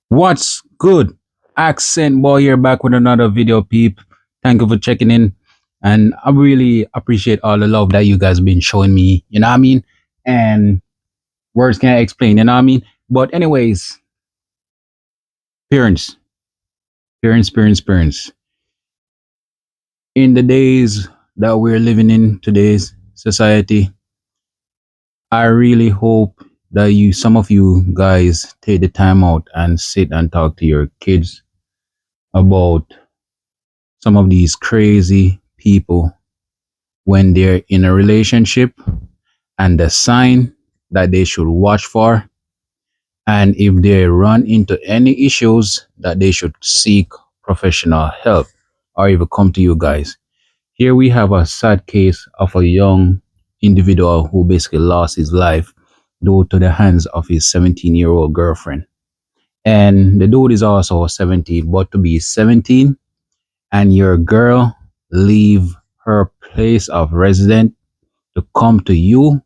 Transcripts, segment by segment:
What's good? Accent boy here back with another video, peep. Thank you for checking in. And I really appreciate all the love that you guys been showing me, you know what I mean? And words can't explain, you know what I mean? But anyways, parents, parents. In the days that we're living in today's society, I really hope that some of you guys take the time out and sit and talk to your kids about some of these crazy people when they're in a relationship and the sign that they should watch for, and if they run into any issues that they should seek professional help or even come to you guys. Here we have a sad case of a young individual who basically lost his life due to the hands of his 17-year-old girlfriend. And the dude is also 17, but to be 17 and your girl leave her place of residence to come to you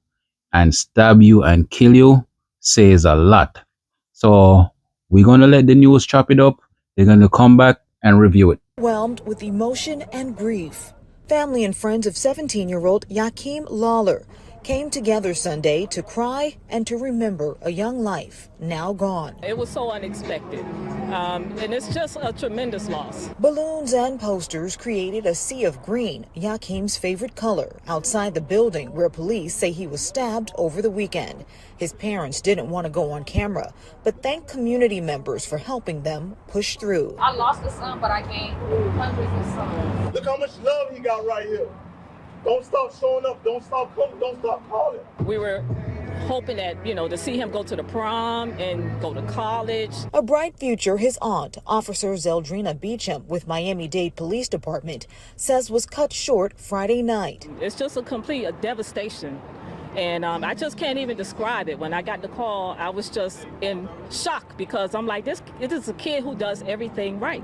and stab you and kill you says a lot. So we're going to let the news chop it up. They're going to come back and review it. Overwhelmed with emotion and grief. Family and friends of 17-year-old Yakim Lawler came together Sunday to cry and to remember a young life now gone. It was so unexpected, and it's just a tremendous loss. Balloons and posters created a sea of green, Yakim's favorite color, outside the building where police say he was stabbed over the weekend. His parents didn't want to go on camera, but thanked community members for helping them push through. I lost a son, but I gained hundreds of sons. Look how much love he got right here. Don't stop showing up. Don't stop coming. Don't stop calling. We were hoping that, to see him go to the prom and go to college. A bright future his aunt, Officer Zeldrina Beecham with Miami-Dade Police Department, says was cut short Friday night. It's just a complete devastation. And I just can't even describe it. When I got the call, I was just in shock because I'm like, this is a kid who does everything right.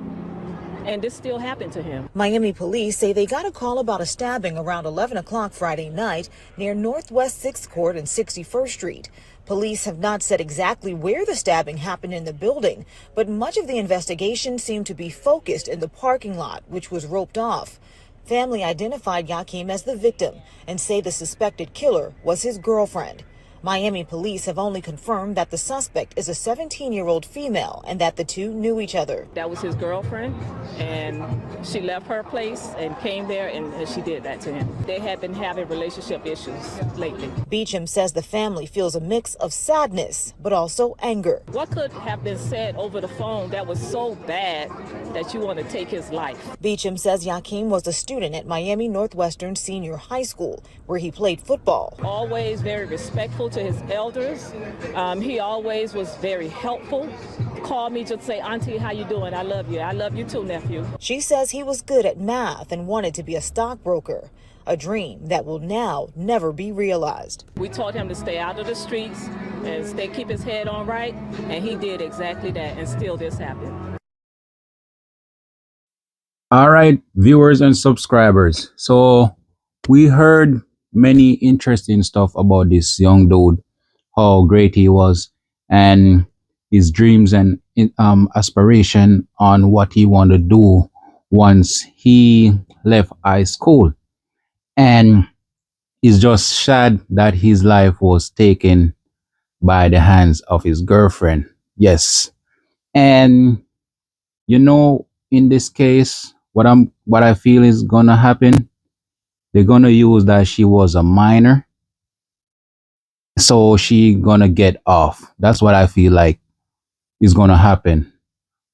And this still happened to him. Miami police say they got a call about a stabbing around 11 o'clock Friday night near Northwest 6th Court and 61st Street. Police have not said exactly where the stabbing happened in the building, but much of the investigation seemed to be focused in the parking lot, which was roped off. Family identified Yakim as the victim and say the suspected killer was his girlfriend. Miami police have only confirmed that the suspect is a 17-year-old female and that the two knew each other. That was his girlfriend, and she left her place and came there, and she did that to him. They had been having relationship issues lately. Beecham says the family feels a mix of sadness, but also anger. What could have been said over the phone that was so bad that you want to take his life? Beecham says Yakim was a student at Miami Northwestern Senior High School, where he played football. Always very respectful to his elders. He always was very helpful. Called me just say, "Auntie, how you doing? I love you. I love you too, nephew." She says he was good at math and wanted to be a stockbroker, a dream that will now never be realized. We taught him to stay out of the streets and keep his head on right, and he did exactly that, and still this happened. All right, viewers and subscribers. So we heard many interesting stuff about this young dude, how great he was, and his dreams and aspiration on what he wanted to do once he left high school. And it's just sad that his life was taken by the hands of his girlfriend. Yes. And in this case, what I feel is gonna happen, they're gonna use that she was a minor, so she gonna get off. That's what I feel like is gonna happen.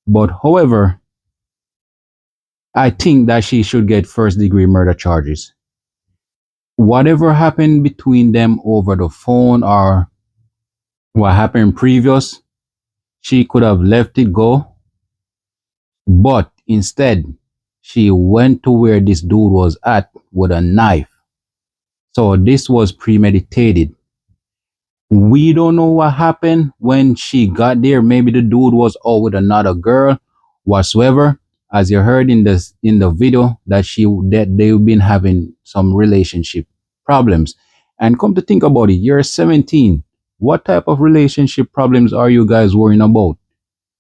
But however, I think that she should get first-degree murder charges. Whatever happened between them over the phone or what happened previous, she could have left it go, but instead she went to where this dude was at with a knife. So this was premeditated. We don't know what happened when she got there. Maybe the dude was out with another girl whatsoever, as you heard in the video that they've been having some relationship problems. And come to think about it, you're 17. What type of relationship problems are you guys worrying about?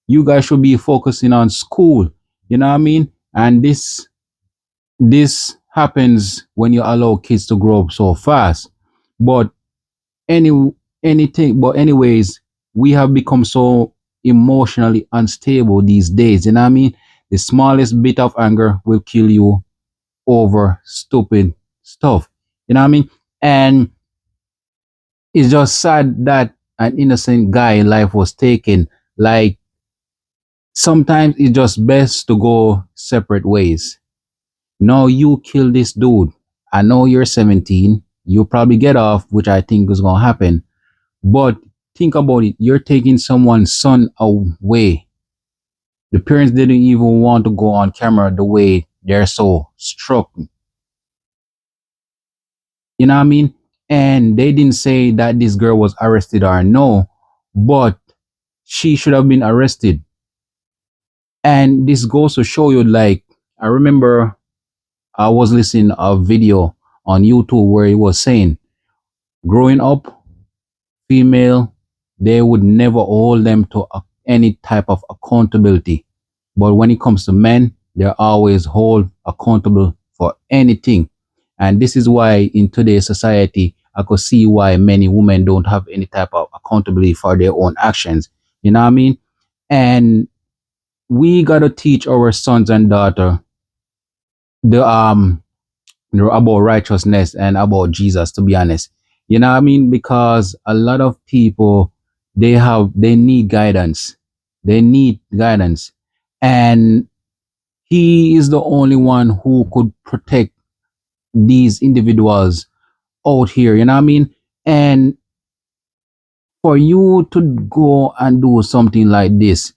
You guys should be focusing on school. You know what I mean? And this happens when you allow kids to grow up so fast. But any anything but anyways, we have become so emotionally unstable these days. You know what I mean? The smallest bit of anger will kill you over stupid stuff. You know what I mean? And it's just sad that an innocent guy life was taken. Like sometimes it's just best to go separate ways. No, you kill this dude. I know you're 17. You'll probably get off, which I think is gonna happen. But think about it. You're taking someone's son away. The parents didn't even want to go on camera the way they're so struck. You know what I mean? And they didn't say that this girl was arrested or no, but she should have been arrested. And this goes to show you, like, I remember I was listening a video on YouTube where he was saying, growing up, female, they would never hold them to any type of accountability. But when it comes to men, they're always hold accountable for anything. And this is why in today's society, I could see why many women don't have any type of accountability for their own actions. You know what I mean? And we gotta teach our sons and daughter the about righteousness and about Jesus, to be honest. You know what I mean? Because a lot of people they need guidance. They need guidance. And he is the only one who could protect these individuals out here, you know what I mean? And for you to go and do something like this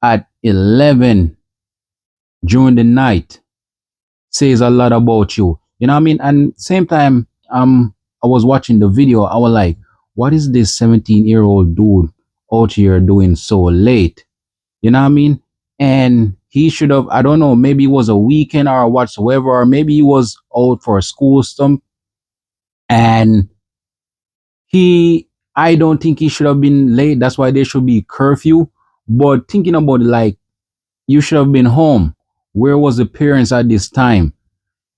at 11 during the night says a lot about you. You know what I mean? And same time, I was watching the video. I was like, what is this 17-year-old dude out here doing so late? You know what I mean? And he should have, I don't know, maybe it was a weekend or whatsoever, or maybe he was out for a school stump. And he, I don't think he should have been late. That's why there should be curfew. But thinking about it, like, you should have been home. Where was the parents at this time?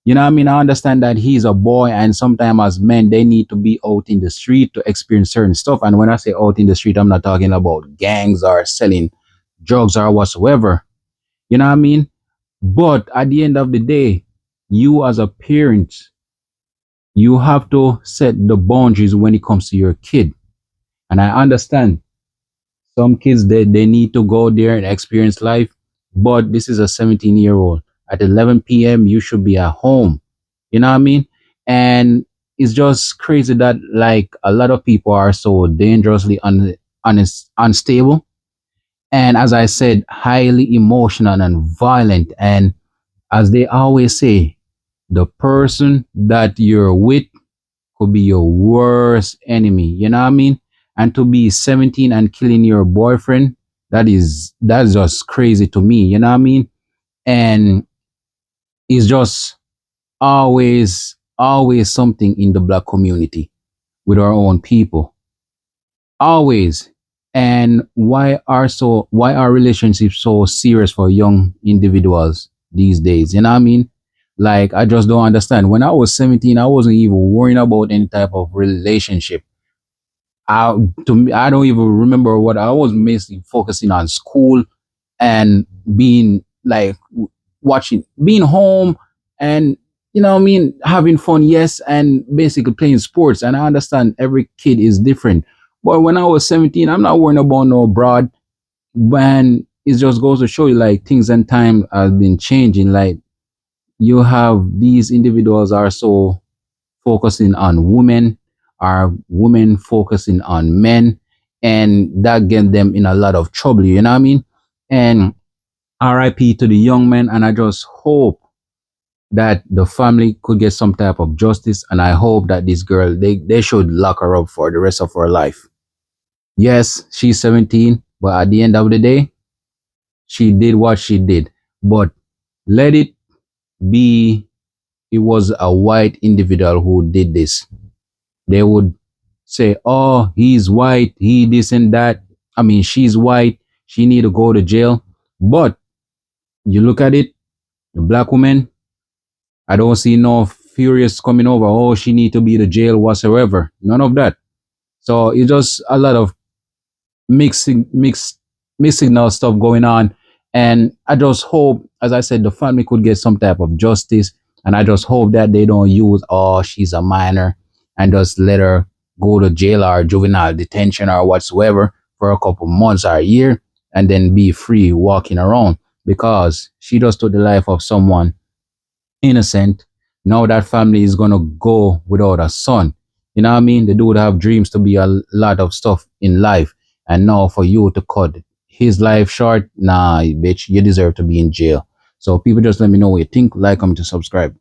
You know what I mean? I understand that he's a boy, and sometimes as men, they need to be out in the street to experience certain stuff. And when I say out in the street, I'm not talking about gangs or selling drugs or whatsoever. You know what I mean? But at the end of the day, you as a parent, you have to set the boundaries when it comes to your kid. And I understand some kids they need to go there and experience life, but this is a 17-year-old. At 11 p.m., you should be at home. You know what I mean? And it's just crazy that like a lot of people are so dangerously unstable. And as I said, highly emotional and violent. And as they always say, the person that you're with could be your worst enemy. You know what I mean? And to be 17 and killing your boyfriend, that's just crazy to me. You know what I mean? And it's just always something in the black community with our own people. Always. And why are relationships so serious for young individuals these days? You know what I mean? Like I just don't understand. When I was 17, I wasn't even worrying about any type of relationship. I to me, I don't even remember what I was mainly focusing on school and being like watching, being home, and you know what I mean, having fun, yes, and basically playing sports. And I understand every kid is different, but when I was 17, I'm not worrying about no broad. When it just goes to show you, like things and time have been changing. Like you have these individuals are so focusing on women, are women focusing on men, and that get them in a lot of trouble. You know what I mean? And RIP to the young men, and I just hope that the family could get some type of justice, and I hope that this girl they should lock her up for the rest of her life. Yes, she's 17, but at the end of the day, she did what she did. But let it be, it was a white individual who did this. They would say, oh, he's white, he this and that. I mean, she's white, she need to go to jail. But you look at it, the black woman, I don't see no furious coming over. Oh, she need to be the jail whatsoever. None of that. So it's just a lot of mixing mixed signal stuff going on. And I just hope, as I said, the family could get some type of justice. And I just hope that they don't use, oh, she's a minor, and just let her go to jail or juvenile detention or whatsoever for a couple months or a year, and then be free walking around, because she just took the life of someone innocent. Now that family is gonna go without a son. You know what I mean? The dude have dreams to be a lot of stuff in life, and now for you to cut his life short, nah, bitch, you deserve to be in jail. So people, just let me know what you think. Like, comment, and subscribe.